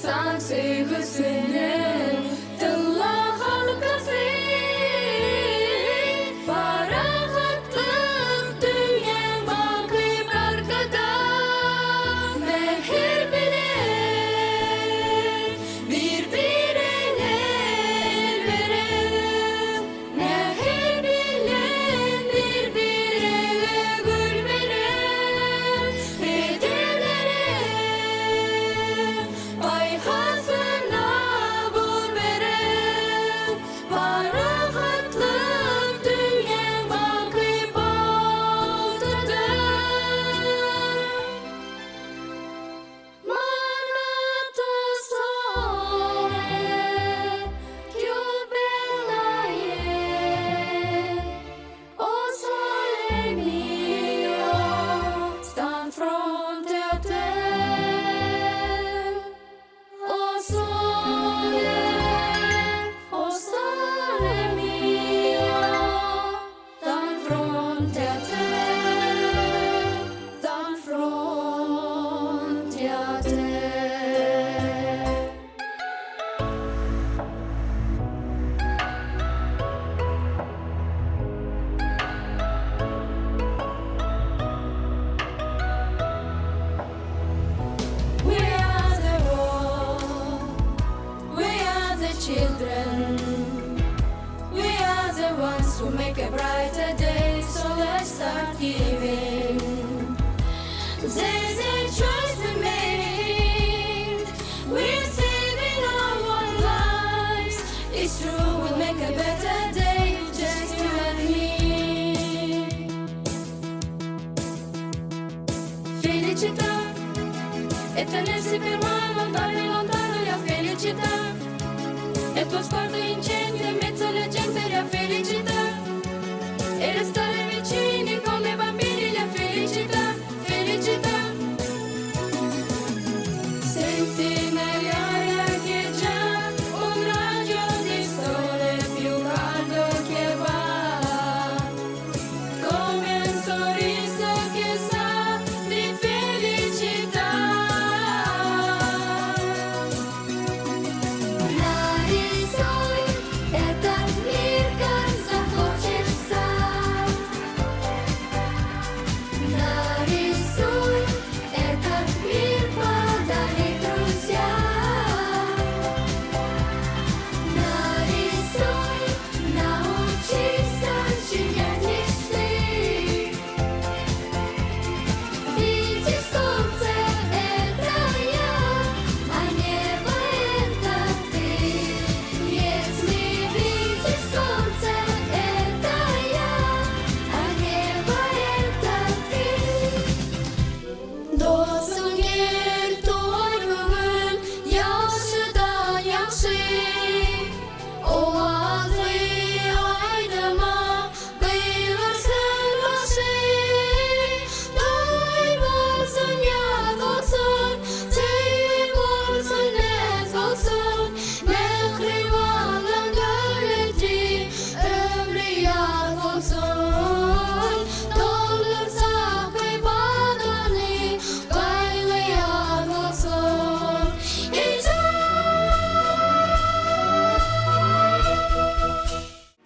Sanksi hüsnü Allah'ın kasih para hatlık dünya bakıp arkada mehir bilir birbirine el verir mehir bilir birbirine gül verir hediyeleri ay hasına bul verir para hatlık dünya bakıp altıdır manata sole più bella o sole mio stan fronte a te o sole mio stan fronte a te stan fronte a te. We are the world, we are the children, we are the ones who make a brighter day, so let's start giving. There's a choice we made, we're saving our own lives, it's true, we'll make a better day, just you and me. Felicità e tenersi per mano, andare lontano la felicità. E il tuo sguardo incendia in mezzo alla gente la felicità.